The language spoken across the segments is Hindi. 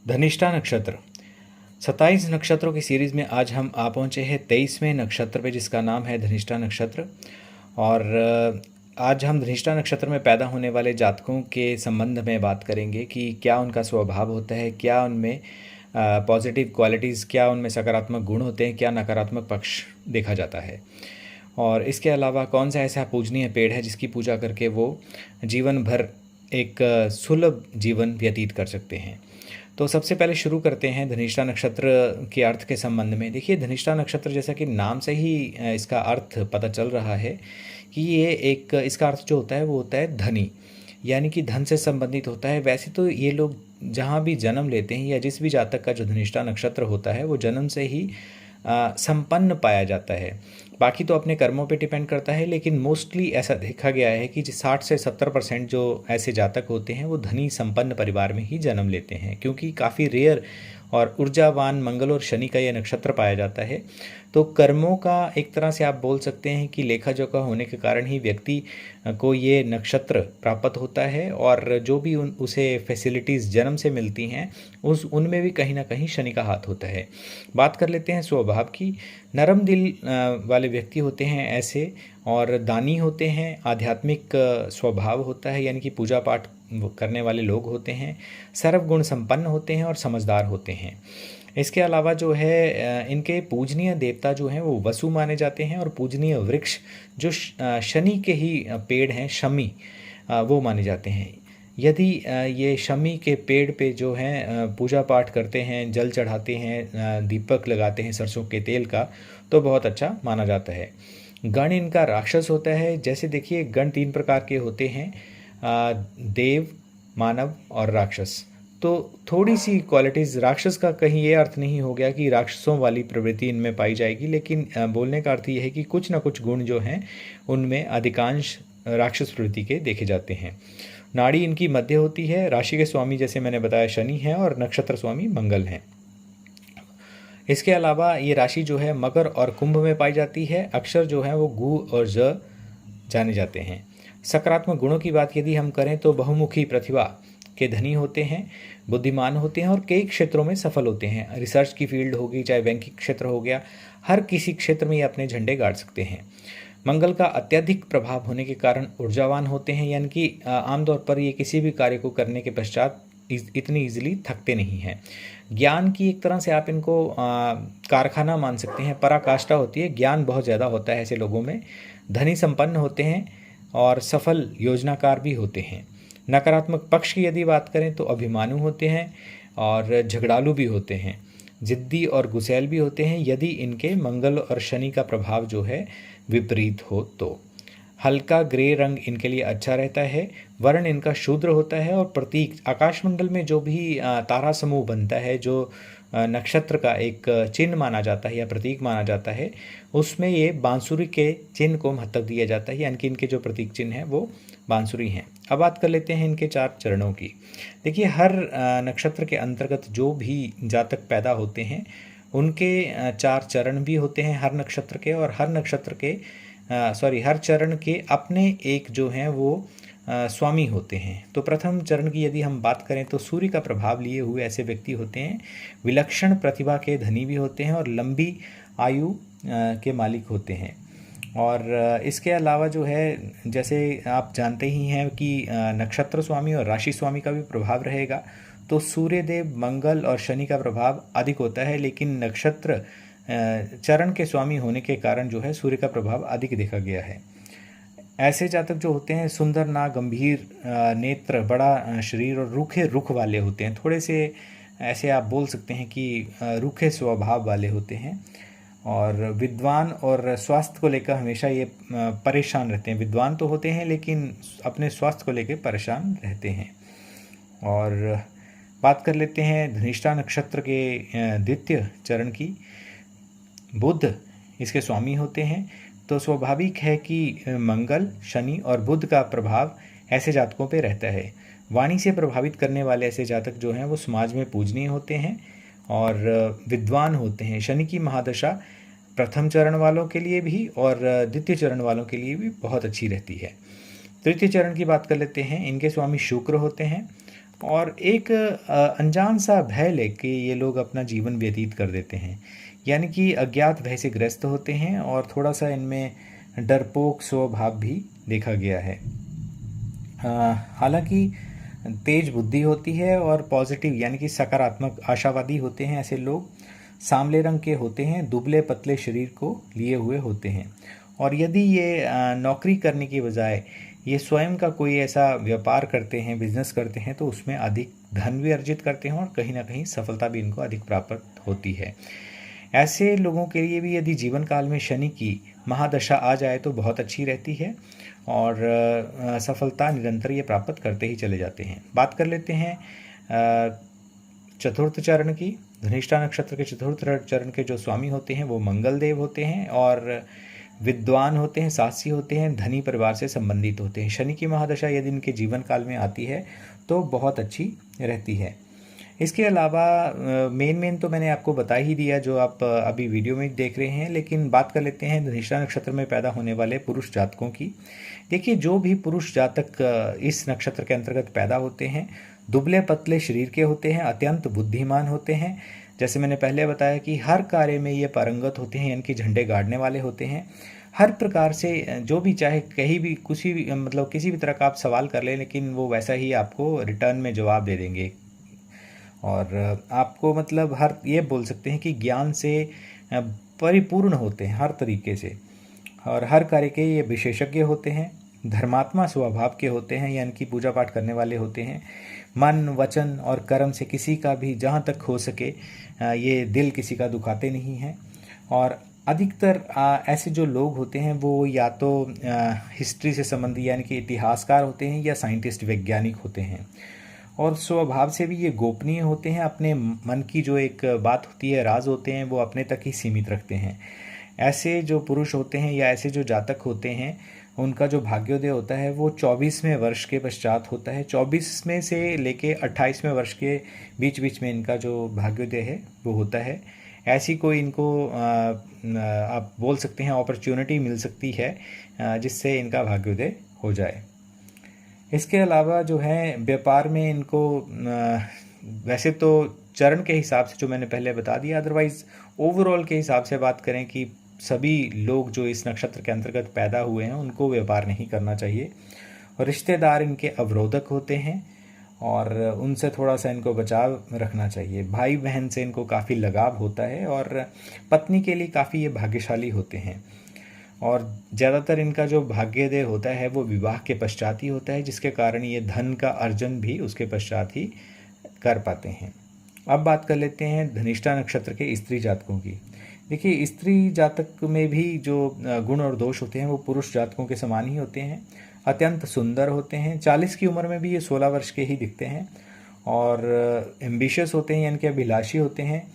धनिष्ठा नक्षत्र 27 नक्षत्रों की सीरीज़ में आज हम आ पहुँचे हैं 23वें नक्षत्र पे, जिसका नाम है धनिष्ठा नक्षत्र। और आज हम धनिष्ठा नक्षत्र में पैदा होने वाले जातकों के संबंध में बात करेंगे कि क्या उनका स्वभाव होता है, क्या उनमें पॉजिटिव क्वालिटीज़, क्या उनमें सकारात्मक गुण होते हैं, क्या नकारात्मक पक्ष देखा जाता है। और इसके अलावा कौन सा ऐसा पूजनीय पेड़ है जिसकी पूजा करके वो जीवन भर एक सुलभ जीवन व्यतीत कर सकते हैं। तो सबसे पहले शुरू करते हैं धनिष्ठा नक्षत्र के अर्थ के संबंध में। देखिए, धनिष्ठा नक्षत्र जैसा कि नाम से ही इसका अर्थ पता चल रहा है कि ये एक, इसका अर्थ जो होता है वो होता है धनी, यानी कि धन से संबंधित होता है। वैसे तो ये लोग जहाँ भी जन्म लेते हैं या जिस भी जातक का जो धनिष्ठा नक्षत्र होता है वो जन्म से ही संपन्न पाया जाता है। बाकी तो अपने कर्मों पे डिपेंड करता है, लेकिन मोस्टली ऐसा देखा गया है कि 60 से 70% जो ऐसे जातक होते हैं वो धनी संपन्न परिवार में ही जन्म लेते हैं, क्योंकि काफ़ी रेयर और ऊर्जावान मंगल और शनि का यह नक्षत्र पाया जाता है। तो कर्मों का एक तरह से आप बोल सकते हैं कि लेखा जोखा होने के कारण ही व्यक्ति को ये नक्षत्र प्राप्त होता है, और जो भी उसे फैसिलिटीज़ जन्म से मिलती हैं उनमें भी कहीं ना कहीं शनि का हाथ होता है। बात कर लेते हैं स्वभाव की। नरम दिल वाले व्यक्ति होते हैं ऐसे, और दानी होते हैं, आध्यात्मिक स्वभाव होता है, यानी कि पूजा पाठ करने वाले लोग होते हैं, सर्वगुण संपन्न होते हैं और समझदार होते हैं। इसके अलावा जो है इनके पूजनीय देवता जो हैं वो वसु माने जाते हैं, और पूजनीय वृक्ष जो शनि के ही पेड़ हैं, शमी, वो माने जाते हैं। यदि ये शमी के पेड़ पे जो हैं पूजा पाठ करते हैं, जल चढ़ाते हैं, दीपक लगाते हैं सरसों के तेल का, तो बहुत अच्छा माना जाता है। गण इनका राक्षस होता है। जैसे देखिए, गण 3 प्रकार के होते हैं, देव, मानव और राक्षस। तो थोड़ी सी क्वालिटीज़, राक्षस का कहीं ये अर्थ नहीं हो गया कि राक्षसों वाली प्रवृत्ति इनमें पाई जाएगी, लेकिन बोलने का अर्थ ये है कि कुछ ना कुछ गुण जो हैं उनमें अधिकांश राक्षस प्रवृत्ति के देखे जाते हैं। नाड़ी इनकी मध्य होती है। राशि के स्वामी जैसे मैंने बताया शनि है, और नक्षत्र स्वामी मंगल हैं। इसके अलावा ये राशि जो है मकर और कुंभ में पाई जाती है। अक्षर जो है वो गु और ज जाने जाते हैं। सकारात्मक गुणों की बात यदि हम करें तो बहुमुखी प्रतिभा के धनी होते हैं, बुद्धिमान होते हैं और कई क्षेत्रों में सफल होते हैं। रिसर्च की फील्ड होगी, चाहे बैंकिंग क्षेत्र हो गया, हर किसी क्षेत्र में ये अपने झंडे गाड़ सकते हैं। मंगल का अत्यधिक प्रभाव होने के कारण ऊर्जावान होते हैं, यानी कि आमतौर पर ये किसी भी कार्य को करने के पश्चात इतनी इजीली थकते नहीं हैं। ज्ञान की एक तरह से आप इनको कारखाना मान सकते हैं, पराकाष्ठा होती है, ज्ञान बहुत ज़्यादा होता है ऐसे लोगों में। धनी संपन्न होते हैं और सफल योजनाकार भी होते हैं। नकारात्मक पक्ष की यदि बात करें तो अभिमानु होते हैं और झगड़ालू भी होते हैं, जिद्दी और गुस्सैल भी होते हैं यदि इनके मंगल और शनि का प्रभाव जो है विपरीत हो तो। हल्का ग्रे रंग इनके लिए अच्छा रहता है। वर्ण इनका शूद्र होता है, और प्रतीक आकाशमंडल में जो भी तारा समूह बनता है, जो नक्षत्र का एक चिन्ह माना जाता है या प्रतीक माना जाता है, उसमें ये बांसुरी के चिन्ह को महत्व दिया जाता है, यानी कि इनके जो प्रतीक चिन्ह हैं वो बांसुरी हैं। अब बात कर लेते हैं इनके 4 चरणों की। देखिए, हर नक्षत्र के अंतर्गत जो भी जातक पैदा होते हैं उनके 4 चरण भी होते हैं हर नक्षत्र के, और हर नक्षत्र के हर चरण के अपने एक जो हैं वो स्वामी होते हैं। तो प्रथम चरण की यदि हम बात करें तो सूर्य का प्रभाव लिए हुए ऐसे व्यक्ति होते हैं, विलक्षण प्रतिभा के धनी भी होते हैं और लंबी आयु के मालिक होते हैं। और इसके अलावा जो है, जैसे आप जानते ही हैं कि नक्षत्र स्वामी और राशि स्वामी का भी प्रभाव रहेगा। तो सूर्यदेव, मंगल और शनि का प्रभाव अधिक होता है, लेकिन नक्षत्र चरण के स्वामी होने के कारण जो है सूर्य का प्रभाव अधिक देखा गया है। ऐसे जातक जो होते हैं सुंदर नाक, गंभीर नेत्र, बड़ा शरीर और रूखे रुख वाले होते हैं। थोड़े से ऐसे आप बोल सकते हैं कि रूखे स्वभाव वाले होते हैं, और विद्वान और स्वास्थ्य को लेकर हमेशा ये परेशान रहते हैं। विद्वान तो होते हैं लेकिन अपने स्वास्थ्य को लेकर परेशान रहते हैं। और बात कर लेते हैं धनिष्ठा नक्षत्र के द्वितीय चरण की। बुध इसके स्वामी होते हैं। तो स्वाभाविक है कि मंगल, शनि और बुध का प्रभाव ऐसे जातकों पे रहता है। वाणी से प्रभावित करने वाले ऐसे जातक जो हैं वो समाज में पूजनीय होते हैं और विद्वान होते हैं। शनि की महादशा प्रथम चरण वालों के लिए भी और द्वितीय चरण वालों के लिए भी बहुत अच्छी रहती है। तृतीय चरण की बात कर लेते हैं। इनके स्वामी शुक्र होते हैं और एक अनजान सा भय लेके ये लोग अपना जीवन व्यतीत कर देते हैं, यानी कि अज्ञात भय से ग्रस्त होते हैं और थोड़ा सा इनमें डरपोक स्वभाव भी देखा गया है। हालांकि तेज बुद्धि होती है और पॉजिटिव यानी कि सकारात्मक आशावादी होते हैं ऐसे लोग। सांवले रंग के होते हैं, दुबले पतले शरीर को लिए हुए होते हैं। और यदि ये नौकरी करने की बजाय ये स्वयं का कोई ऐसा व्यापार करते हैं, बिजनेस करते हैं, तो उसमें अधिक धन भी अर्जित करते हैं और कहीं ना कहीं सफलता भी इनको अधिक प्राप्त होती है। ऐसे लोगों के लिए भी यदि जीवन काल में शनि की महादशा आ जाए तो बहुत अच्छी रहती है और सफलता निरंतर ये प्राप्त करते ही चले जाते हैं। बात कर लेते हैं चतुर्थ चरण की। धनिष्ठा नक्षत्र के चतुर्थ चरण के जो स्वामी होते हैं वो मंगल देव होते हैं और विद्वान होते हैं, साहसी होते हैं, धनी परिवार से संबंधित होते हैं। शनि की महादशा यदि इनके जीवन काल में आती है तो बहुत अच्छी रहती है। इसके अलावा मेन तो मैंने आपको बता ही दिया जो आप अभी वीडियो में देख रहे हैं, लेकिन बात कर लेते हैं धनिष्ठा नक्षत्र में पैदा होने वाले पुरुष जातकों की। देखिए, जो भी पुरुष जातक इस नक्षत्र के अंतर्गत पैदा होते हैं दुबले पतले शरीर के होते हैं, अत्यंत बुद्धिमान होते हैं। जैसे मैंने पहले बताया कि हर कार्य में ये पारंगत होते हैं, यानी कि झंडे गाड़ने वाले होते हैं। हर प्रकार से जो भी चाहे कहीं भी किसी भी मतलब किसी भी तरह का आप सवाल कर लें, लेकिन वो वैसा ही आपको रिटर्न में जवाब दे देंगे। और आपको मतलब हर ये बोल सकते हैं कि ज्ञान से परिपूर्ण होते हैं हर तरीके से, और हर कार्य के ये विशेषज्ञ होते हैं। धर्मात्मा स्वभाव के होते हैं, यानी कि पूजा पाठ करने वाले होते हैं। मन, वचन और कर्म से किसी का भी जहाँ तक हो सके ये दिल किसी का दुखाते नहीं हैं। और अधिकतर ऐसे जो लोग होते हैं वो या तो हिस्ट्री से संबंधित यानी कि इतिहासकार होते हैं या साइंटिस्ट वैज्ञानिक होते हैं। और स्वभाव से भी ये गोपनीय होते हैं। अपने मन की जो एक बात होती है, राज होते हैं, वो अपने तक ही सीमित रखते हैं। ऐसे जो पुरुष होते हैं या ऐसे जो जातक होते हैं उनका जो भाग्योदय होता है वो 24वें वर्ष के पश्चात होता है। 24 में से लेके 28वें वर्ष के बीच बीच में इनका जो भाग्योदय है वो होता है। ऐसी कोई इनको आप बोल सकते हैं अपॉर्चुनिटी मिल सकती है जिससे इनका भाग्योदय हो जाए। इसके अलावा जो है व्यापार में इनको वैसे तो चरण के हिसाब से जो मैंने पहले बता दिया, अदरवाइज ओवरऑल के हिसाब से बात करें कि सभी लोग जो इस नक्षत्र के अंतर्गत पैदा हुए हैं उनको व्यापार नहीं करना चाहिए। और रिश्तेदार इनके अवरोधक होते हैं और उनसे थोड़ा सा इनको बचाव रखना चाहिए। भाई बहन से इनको काफ़ी लगाव होता है और पत्नी के लिए काफ़ी ये भाग्यशाली होते हैं। और ज़्यादातर इनका जो भाग्योदय होता है वो विवाह के पश्चात ही होता है, जिसके कारण ये धन का अर्जन भी उसके पश्चात ही कर पाते हैं। अब बात कर लेते हैं धनिष्ठा नक्षत्र के स्त्री जातकों की। देखिए, स्त्री जातक में भी जो गुण और दोष होते हैं वो पुरुष जातकों के समान ही होते हैं। अत्यंत सुंदर होते हैं। 40 की उम्र में भी ये 16 वर्ष के ही दिखते हैं और एम्बिशियस होते हैं, यानी कि अभिलाषी होते हैं।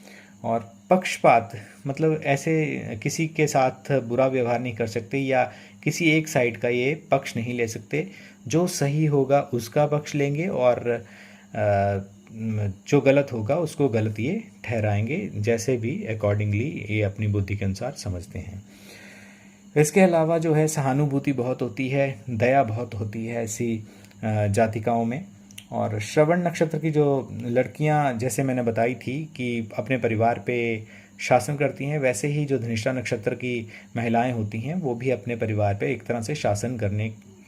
और पक्षपात मतलब ऐसे किसी के साथ बुरा व्यवहार नहीं कर सकते या किसी एक साइड का ये पक्ष नहीं ले सकते। जो सही होगा उसका पक्ष लेंगे और जो गलत होगा उसको गलत ये ठहराएंगे, जैसे भी अकॉर्डिंगली ये अपनी बुद्धि के अनुसार समझते हैं। इसके अलावा जो है सहानुभूति बहुत होती है, दया बहुत होती है ऐसी जातिकाओं में। और श्रवण नक्षत्र की जो लड़कियां जैसे मैंने बताई थी कि अपने परिवार पे शासन करती हैं, वैसे ही जो धनिष्ठा नक्षत्र की महिलाएं होती हैं वो भी अपने परिवार पे एक तरह से शासन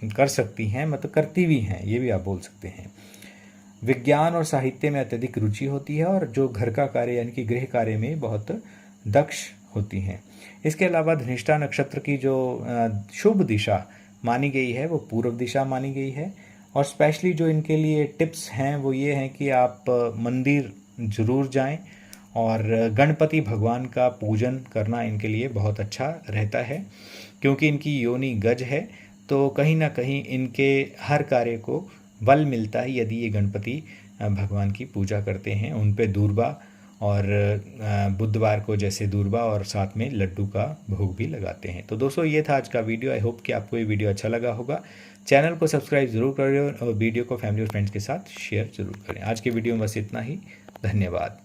कर सकती हैं, मतलब करती भी हैं, ये भी आप बोल सकते हैं। विज्ञान और साहित्य में अत्यधिक रुचि होती है और जो घर का कार्य यानी कि गृह कार्य में बहुत दक्ष होती हैं। इसके अलावा धनिष्ठा नक्षत्र की जो शुभ दिशा मानी गई है वो पूर्व दिशा मानी गई है। और स्पेशली जो इनके लिए टिप्स हैं वो ये हैं कि आप मंदिर ज़रूर जाएं और गणपति भगवान का पूजन करना इनके लिए बहुत अच्छा रहता है, क्योंकि इनकी योनि गज है तो कहीं ना कहीं इनके हर कार्य को बल मिलता है यदि ये गणपति भगवान की पूजा करते हैं। उन पे दूर्बा और बुधवार को जैसे दूर्बा और साथ में लड्डू का भोग भी लगाते हैं। तो दोस्तों, ये था आज का वीडियो। आई होप कि आपको ये वीडियो अच्छा लगा होगा। चैनल को सब्सक्राइब जरूर करें और वीडियो को फैमिली और फ्रेंड्स के साथ शेयर जरूर करें। आज के वीडियो में बस इतना ही। धन्यवाद।